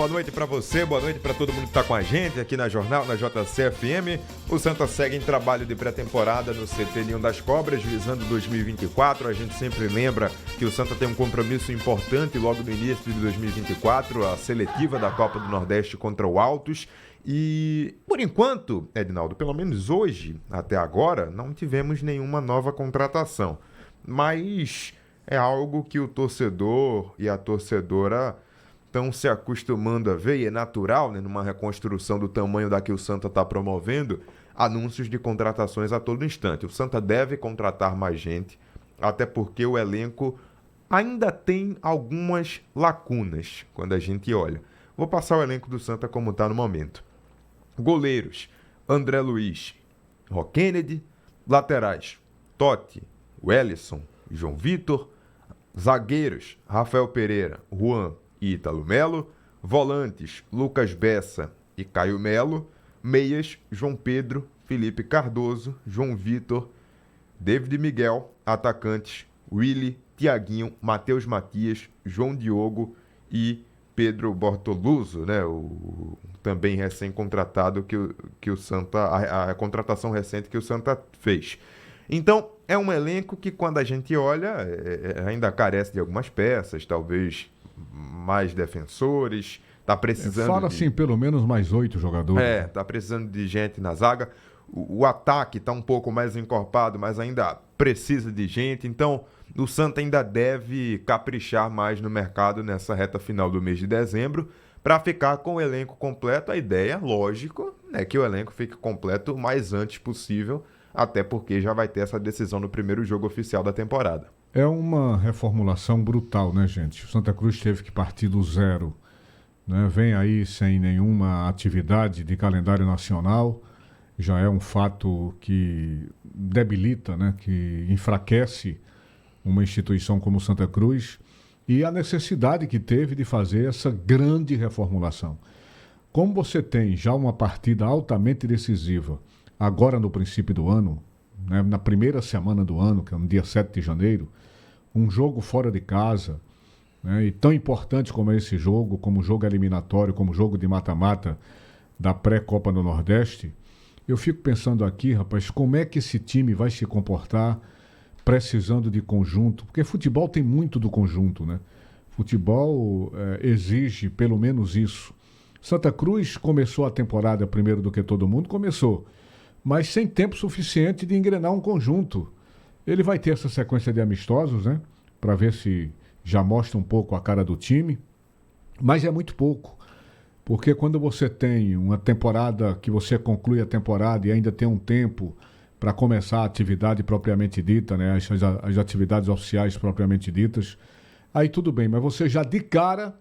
Boa noite para você, boa noite para todo mundo que está com a gente aqui na Jornal, na JCFM. O Santa segue em trabalho de pré-temporada no CT Ninho das Cobras, visando 2024. A gente sempre lembra que o Santa tem um compromisso importante logo no início de 2024, a seletiva da Copa do Nordeste contra o Altos. E, por enquanto, Edinaldo, pelo menos hoje, até agora, não tivemos nenhuma nova contratação. Mas é algo que o torcedor e a torcedora estão se acostumando a ver, e é natural, né, numa reconstrução do tamanho da que o Santa está promovendo, anúncios de contratações a todo instante. O Santa deve contratar mais gente, até porque o elenco ainda tem algumas lacunas quando a gente olha. Vou passar o elenco do Santa como está no momento. Goleiros: André Luiz, Rock Kennedy. Laterais: Totti, Wellisson, João Vitor. Zagueiros: Rafael Pereira, Juan e Ítalo Melo. Volantes: Lucas Bessa e Caio Melo. Meias: João Pedro, Felipe Cardoso, João Vitor, David Miguel. Atacantes: Willy, Tiaguinho, Matheus Matias, João Diogo e Pedro Bortoluso, né? O também recém-contratado que o Santa, a contratação recente que o Santa fez. Então, é um elenco que, quando a gente olha, ainda carece de algumas peças, talvez mais defensores, tá precisando Fala assim, pelo menos mais 8 jogadores. Tá precisando de gente na zaga. O ataque tá um pouco mais encorpado, mas ainda precisa de gente. Então, o Santa ainda deve caprichar mais no mercado nessa reta final do mês de dezembro para ficar com o elenco completo. A ideia, lógico, é que o elenco fique completo o mais antes possível, até porque já vai ter essa decisão no primeiro jogo oficial da temporada. É uma reformulação brutal, né, gente? O Santa Cruz teve que partir do zero, né? Vem aí sem nenhuma atividade de calendário nacional. Já é um fato que debilita, né? Que enfraquece uma instituição como o Santa Cruz, e a necessidade que teve de fazer essa grande reformulação. Como você tem já uma partida altamente decisiva agora no princípio do ano, né, na primeira semana do ano, que é no dia 7 de janeiro, um jogo fora de casa, né, e tão importante como é esse jogo, como jogo eliminatório, como jogo de mata-mata da pré-Copa do Nordeste, eu fico pensando aqui, rapaz, como é que esse time vai se comportar precisando de conjunto, porque futebol tem muito do conjunto, né? Futebol exige pelo menos isso. Santa Cruz começou a temporada primeiro do que todo mundo, começou, mas sem tempo suficiente de engrenar um conjunto. Ele vai ter essa sequência de amistosos, né? Para ver se já mostra um pouco a cara do time, mas é muito pouco. Porque quando você tem uma temporada, que você conclui a temporada e ainda tem um tempo para começar a atividade propriamente dita, né? As atividades oficiais propriamente ditas, aí tudo bem, mas você já de cara,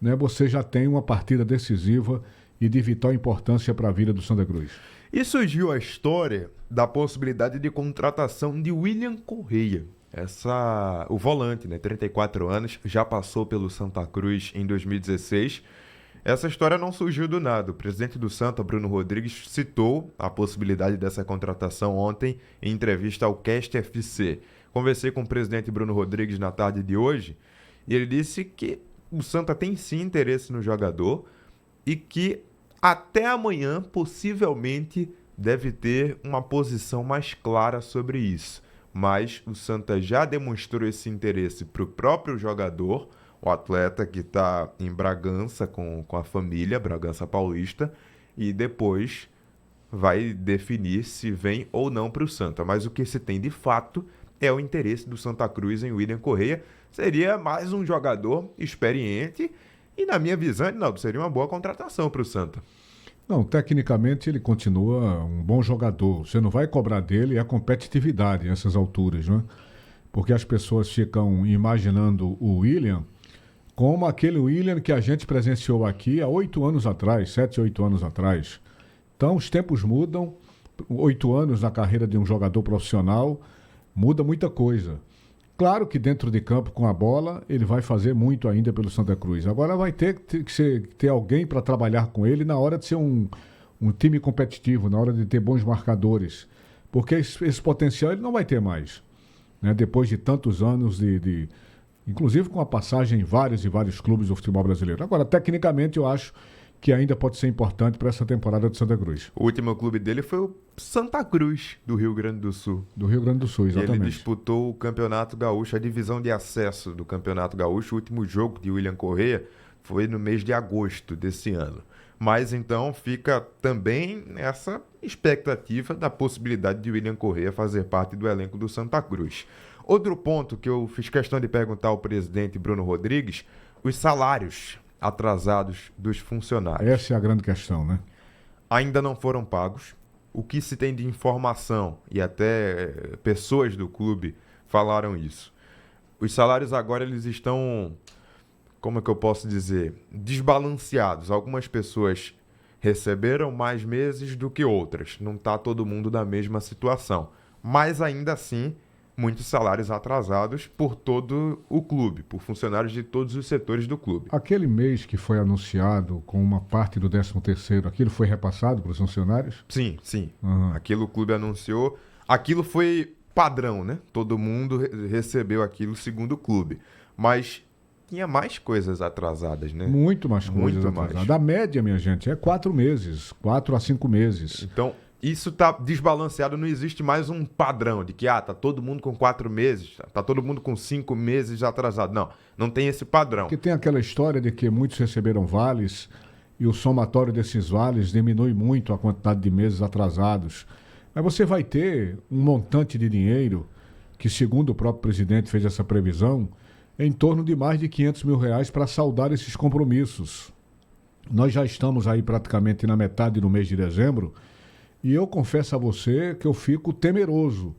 né, você já tem uma partida decisiva e de vital importância para a vida do Santa Cruz. E surgiu a história da possibilidade de contratação de William Correia. O volante, né, 34 anos, já passou pelo Santa Cruz em 2016. Essa história não surgiu do nada. O presidente do Santa, Bruno Rodrigues, citou a possibilidade dessa contratação ontem em entrevista ao Cast FC. Conversei com o presidente Bruno Rodrigues na tarde de hoje e ele disse que o Santa tem sim interesse no jogador e que até amanhã possivelmente deve ter uma posição mais clara sobre isso. Mas o Santa já demonstrou esse interesse para o próprio jogador, o atleta que está em Bragança com a família, Bragança Paulista, e depois vai definir se vem ou não para o Santa. Mas o que se tem de fato é o interesse do Santa Cruz em William Correia. Seria mais um jogador experiente e, na minha visão, não, seria uma boa contratação para o Santa. Não, tecnicamente ele continua um bom jogador. Você não vai cobrar dele a competitividade nessas alturas, né? Porque as pessoas ficam imaginando o William como aquele William que a gente presenciou aqui há 8 anos atrás, 7, 8 anos atrás. Então os tempos mudam, 8 anos na carreira de um jogador profissional, muda muita coisa. Claro que dentro de campo com a bola ele vai fazer muito ainda pelo Santa Cruz. Agora vai ter que ter alguém para trabalhar com ele na hora de ser um time competitivo, na hora de ter bons marcadores. Porque esse potencial ele não vai ter mais, né? Depois de tantos anos de inclusive com a passagem em vários e vários clubes do futebol brasileiro. Agora, tecnicamente, eu acho que ainda pode ser importante para essa temporada de Santa Cruz. O último clube dele foi o Santa Cruz, do Rio Grande do Sul. Do Rio Grande do Sul, exatamente. Ele disputou o Campeonato Gaúcho, a divisão de acesso do Campeonato Gaúcho. O último jogo de William Correa foi no mês de agosto desse ano. Mas então fica também essa expectativa da possibilidade de William Correa fazer parte do elenco do Santa Cruz. Outro ponto que eu fiz questão de perguntar ao presidente Bruno Rodrigues, os salários atrasados dos funcionários. Essa é a grande questão, né? Ainda não foram pagos. O que se tem de informação, e até pessoas do clube falaram isso. Os salários agora eles estão, como é que eu posso dizer, desbalanceados. Algumas pessoas receberam mais meses do que outras. Não está todo mundo na mesma situação. Mas ainda assim, muitos salários atrasados por todo o clube, por funcionários de todos os setores do clube. Aquele mês que foi anunciado com uma parte do 13º, aquilo foi repassado para os funcionários? Sim, sim. Uhum. Aquilo o clube anunciou. Aquilo foi padrão, né? Todo mundo recebeu aquilo segundo o clube. Mas tinha mais coisas atrasadas, né? Muito mais coisas atrasadas. A média, minha gente, é 4 meses, 4 a 5 meses. Então, isso tá desbalanceado, não existe mais um padrão de que, tá todo mundo com 4 meses, tá todo mundo com 5 meses atrasado. Não, não tem esse padrão. Porque tem aquela história de que muitos receberam vales e o somatório desses vales diminui muito a quantidade de meses atrasados. Mas você vai ter um montante de dinheiro que, segundo o próprio presidente fez essa previsão, em torno de mais de R$500 mil para saldar esses compromissos. Nós já estamos aí praticamente na metade do mês de dezembro. E eu confesso a você que eu fico temeroso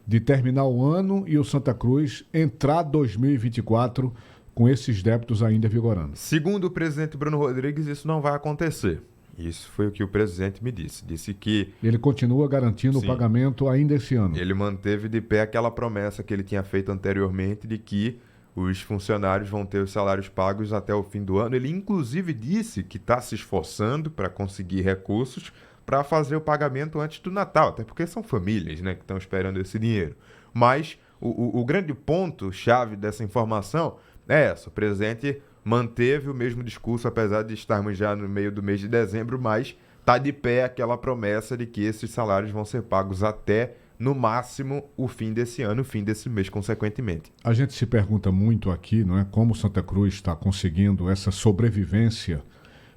de terminar o ano e o Santa Cruz entrar 2024 com esses débitos ainda vigorando. Segundo o presidente Bruno Rodrigues, isso não vai acontecer. Isso foi o que o presidente me disse. Disse que ele continua garantindo sim, o pagamento ainda esse ano. Ele manteve de pé aquela promessa que ele tinha feito anteriormente de que os funcionários vão ter os salários pagos até o fim do ano. Ele inclusive disse que está se esforçando para conseguir recursos para fazer o pagamento antes do Natal, até porque são famílias, né, que estão esperando esse dinheiro. Mas o grande ponto-chave dessa informação é essa. O presidente manteve o mesmo discurso, apesar de estarmos já no meio do mês de dezembro, mas está de pé aquela promessa de que esses salários vão ser pagos até, no máximo, o fim desse ano, o fim desse mês, consequentemente. A gente se pergunta muito aqui, não é, como Santa Cruz está conseguindo essa sobrevivência,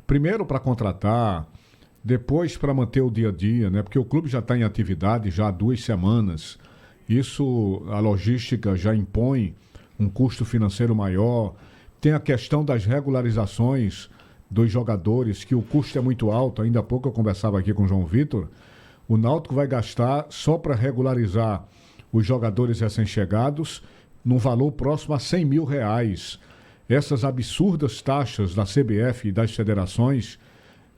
primeiro para contratar, depois para manter o dia a dia, né? Porque o clube já está em atividade já há 2 semanas. Isso, a logística já impõe um custo financeiro maior. Tem a questão das regularizações dos jogadores, que o custo é muito alto. Ainda há pouco eu conversava aqui com o João Vitor. O Náutico vai gastar só para regularizar os jogadores recém-chegados num valor próximo a R$100 mil. Essas absurdas taxas da CBF e das federações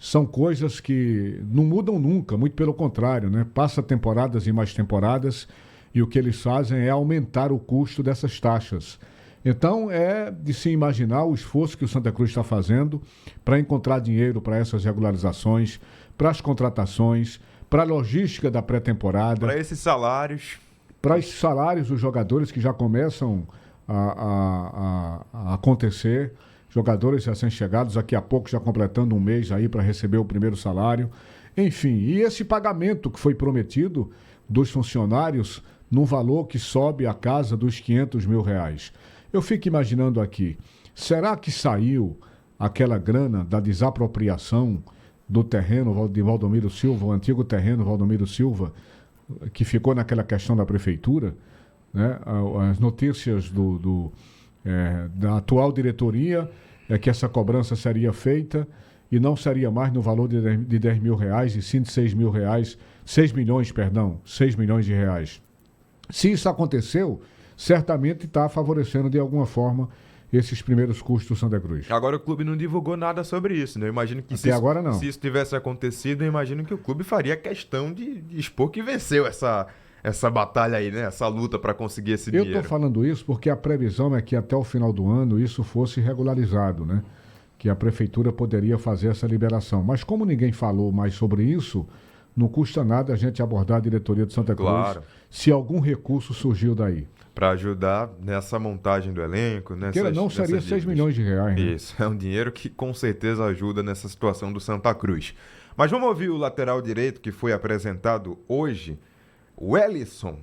são coisas que não mudam nunca, muito pelo contrário, né? Passa temporadas e mais temporadas e o que eles fazem é aumentar o custo dessas taxas. Então é de se imaginar o esforço que o Santa Cruz está fazendo para encontrar dinheiro para essas regularizações, para as contratações, para a logística da pré-temporada. Para esses salários. Para esses salários dos jogadores que já começam a acontecer. Jogadores recém-chegados, daqui a pouco já completando um mês aí para receber o primeiro salário. Enfim, e esse pagamento que foi prometido dos funcionários num valor que sobe a casa dos R$500 mil. Eu fico imaginando aqui, será que saiu aquela grana da desapropriação do terreno de Valdomiro Silva, o antigo terreno Valdomiro Silva, que ficou naquela questão da prefeitura, né? As notícias da atual diretoria é que essa cobrança seria feita e não seria mais no valor de R$10 mil, e sim de R$6 milhões de reais. Se isso aconteceu, certamente está favorecendo de alguma forma esses primeiros custos do Santa Cruz. Agora o clube não divulgou nada sobre isso, né? Eu imagino que agora não. Se isso tivesse acontecido, eu imagino que o clube faria questão de expor que venceu essa batalha aí, né? Essa luta para conseguir esse dinheiro. Eu estou falando isso porque a previsão é que até o final do ano isso fosse regularizado, né? Que a prefeitura poderia fazer essa liberação. Mas como ninguém falou mais sobre isso, não custa nada a gente abordar a diretoria de Santa Cruz, claro, se algum recurso surgiu daí. para ajudar nessa montagem do elenco. Não seria 6 milhões de reais. Né? Isso, é um dinheiro que com certeza ajuda nessa situação do Santa Cruz. Mas vamos ouvir o lateral direito que foi apresentado hoje, o Wellison.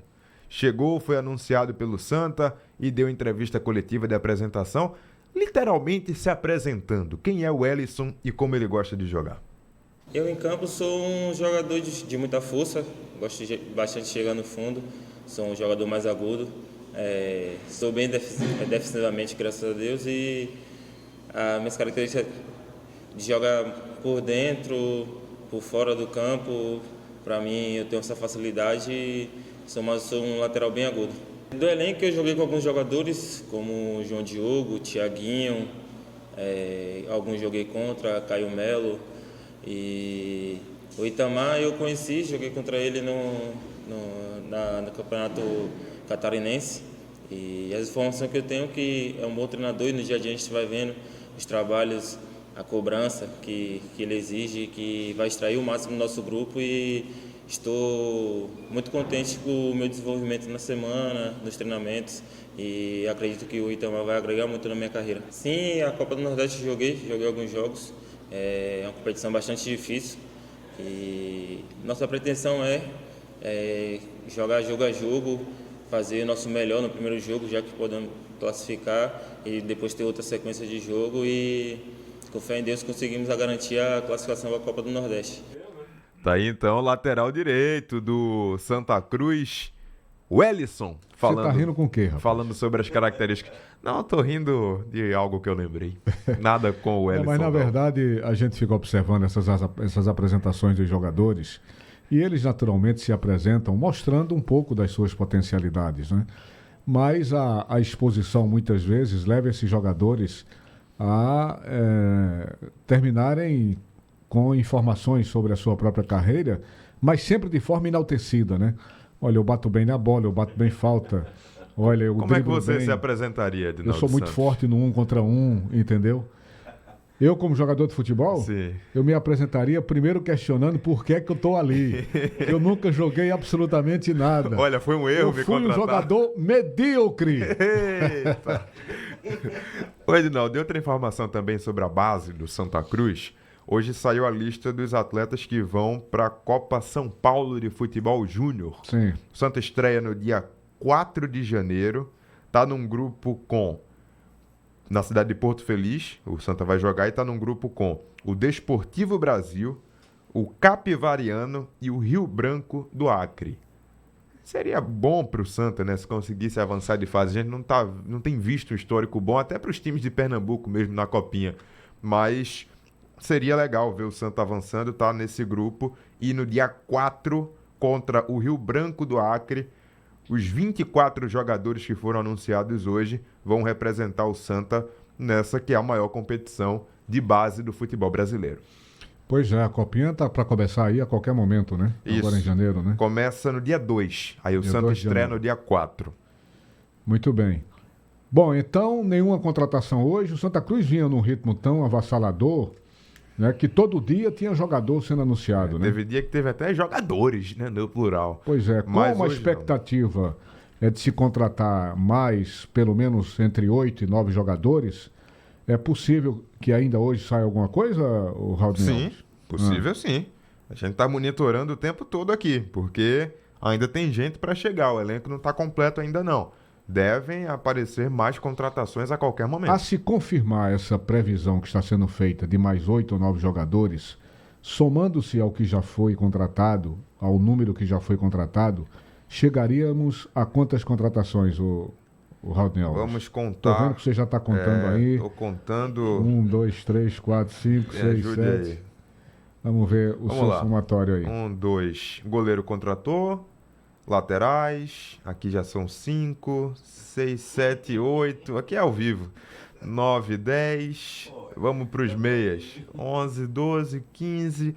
Chegou, foi anunciado pelo Santa e deu entrevista coletiva de apresentação, literalmente se apresentando. Quem é o Wellison e como ele gosta de jogar? Eu em campo sou um jogador de muita força, gosto bastante de chegar no fundo, sou um jogador mais agudo, sou bem defensivamente, graças a Deus, e as minhas características de jogar por dentro, por fora do campo, para mim eu tenho essa facilidade e sou um lateral bem agudo. Do elenco eu joguei com alguns jogadores, como o João Diogo, o Thiaguinho, alguns joguei contra, Caio Melo. E o Itamar eu conheci, joguei contra ele no campeonato catarinense. E as informações que eu tenho que é um bom treinador e no dia a dia a gente vai vendo os trabalhos, a cobrança que ele exige, que vai extrair o máximo do nosso grupo e estou muito contente com o meu desenvolvimento na semana, nos treinamentos e acredito que o Itamar vai agregar muito na minha carreira. Sim, a Copa do Nordeste joguei alguns jogos. É uma competição bastante difícil e nossa pretensão é jogar jogo a jogo, fazer o nosso melhor no primeiro jogo, já que podemos classificar e depois ter outra sequência de jogo e com fé em Deus conseguimos garantir a classificação da Copa do Nordeste. Tá aí então o lateral direito do Santa Cruz, Wellison. Você tá rindo com o quê, rapaz? Falando sobre as características. Não, eu tô rindo de algo que eu lembrei. Nada com o Wellison. Mas na verdade a gente fica observando essas apresentações dos jogadores e eles naturalmente se apresentam mostrando um pouco das suas potencialidades, né? Mas a exposição muitas vezes leva esses jogadores a terminarem com informações sobre a sua própria carreira, mas sempre de forma enaltecida, né? Olha, eu bato bem na bola, eu bato bem falta. Olha, eu Como é que você bem. se apresentaria, Edinaldo Eu sou muito Santos? forte no 1 contra 1, entendeu? Eu, como jogador de futebol, Sim. eu me apresentaria primeiro questionando por que é que eu estou ali. Eu nunca joguei absolutamente nada. Olha, foi um erro me fui um contratar. jogador medíocre. Eita! Ô, Edinaldo, outra informação também sobre a base do Santa Cruz. Hoje saiu a lista dos atletas que vão para a Copa São Paulo de Futebol Júnior. Sim. O Santa estreia no dia 4 de janeiro. Está num grupo na cidade de Porto Feliz. O Santa vai jogar e está num grupo com o Desportivo Brasil, o Capivariano e o Rio Branco do Acre. Seria bom para o Santa, né, se conseguisse avançar de fase. A gente não tem visto um histórico bom, até para os times de Pernambuco mesmo na Copinha. Mas seria legal ver o Santa avançando, tá nesse grupo. E no dia 4, contra o Rio Branco do Acre, os 24 jogadores que foram anunciados hoje vão representar o Santa nessa que é a maior competição de base do futebol brasileiro. Pois é, a Copinha tá para começar aí a qualquer momento, né? Isso. Agora em janeiro, né? Começa no dia 2, aí o Dia Santa 2 de estreia janeiro. no dia 4. Muito bem. Bom, então, nenhuma contratação hoje. O Santa Cruz vinha num ritmo tão avassalador, né, que todo dia tinha jogador sendo anunciado, né? Teve dia que teve até jogadores, né, no plural. Pois é, Mas como a hoje expectativa é de se contratar mais, pelo menos entre 8 e 9 jogadores, é possível que ainda hoje saia alguma coisa, o Raul Sim, Alves? possível sim. A gente está monitorando o tempo todo aqui, porque ainda tem gente para chegar. O elenco não está completo ainda não. Devem aparecer mais contratações a qualquer momento. A se confirmar essa previsão que está sendo feita de mais 8 ou 9 jogadores, somando-se ao que já foi contratado, ao número que já foi contratado, chegaríamos a quantas contratações, o Raul Alves? Vamos Estou contar. vendo que você já está contando aí. Estou contando. 1, 2, 3, 4, 5, Me 6, ajude 7. aí. Vamos ver o Vamos seu lá. somatório aí. 1, 2. Goleiro contratou. Laterais. Aqui já são 5, 6, 7, 8. Aqui é ao vivo. 9, 10. Vamos para os meias. 11, 12, 15.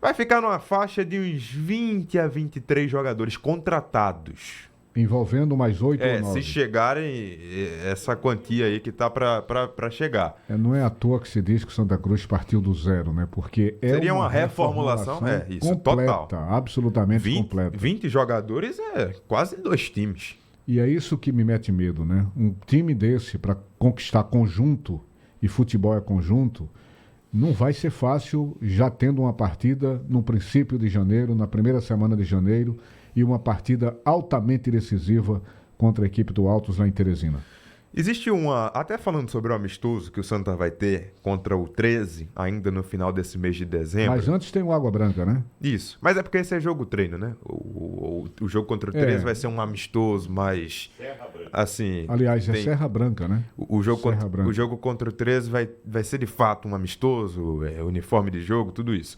Vai ficar numa faixa de uns 20 a 23 jogadores contratados. Envolvendo mais 8 ou 9. Se chegarem essa quantia aí que tá para chegar. Não é à toa que se diz que o Santa Cruz partiu do zero, né? Porque Seria uma reformulação, isso, completa, total. absolutamente completa. 20 jogadores é quase 2 times. E é isso que me mete medo, né? Um time desse, para conquistar conjunto, e futebol é conjunto, não vai ser fácil já tendo uma partida no princípio de janeiro, na primeira semana de janeiro, e uma partida altamente decisiva contra a equipe do Altos lá em Teresina. Existe até falando sobre o amistoso que o Santa vai ter contra o 13, ainda no final desse mês de dezembro. Mas antes tem o Água Branca, né? Isso, mas é porque esse é jogo treino, né? O jogo contra o 13 vai ser um amistoso, mas assim... Aliás, é Serra Branca, né? O jogo contra o 13 vai ser de fato um amistoso, uniforme de jogo, tudo isso.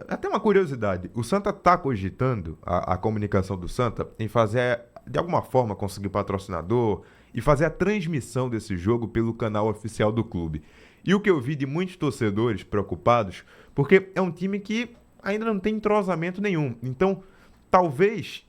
Até uma curiosidade, o Santa está cogitando, a comunicação do Santa, em fazer, de alguma forma, conseguir patrocinador e fazer a transmissão desse jogo pelo canal oficial do clube. E o que eu vi de muitos torcedores preocupados, porque é um time que ainda não tem entrosamento nenhum. Então, talvez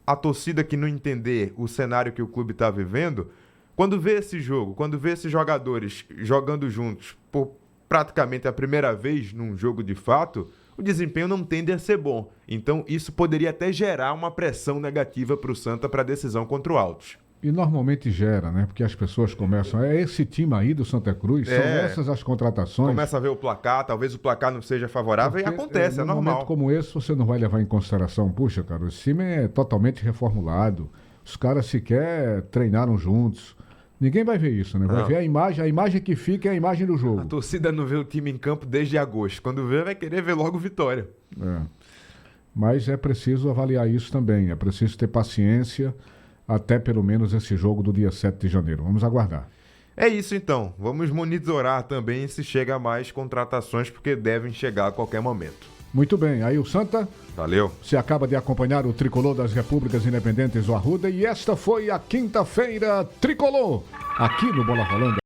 a torcida que não entender o cenário que o clube está vivendo, quando vê esse jogo, quando vê esses jogadores jogando juntos por praticamente a primeira vez num jogo de fato, o desempenho não tende a ser bom. Então, isso poderia até gerar uma pressão negativa para o Santa para a decisão contra o Altos. E normalmente gera, né? Porque as pessoas começam... É esse time aí do Santa Cruz? São essas as contratações? Começa a ver o placar, talvez o placar não seja favorável. Porque, e acontece, é normal. Num momento como esse, você não vai levar em consideração... Puxa, cara, esse time é totalmente reformulado. Os caras sequer treinaram juntos. Ninguém vai ver isso, né? Vai ver a imagem que fica é a imagem do jogo. A torcida não vê o time em campo desde agosto. Quando vê, vai querer ver logo vitória. Mas é preciso avaliar isso também. É preciso ter paciência... até pelo menos esse jogo do dia 7 de janeiro. Vamos aguardar. É isso então. Vamos monitorar também se chega mais contratações, porque devem chegar a qualquer momento. Muito bem. Aí o Santa... Valeu. Você acaba de acompanhar o Tricolor das Repúblicas Independentes do Arruda e esta foi a quinta-feira Tricolor, aqui no Bola Rolando.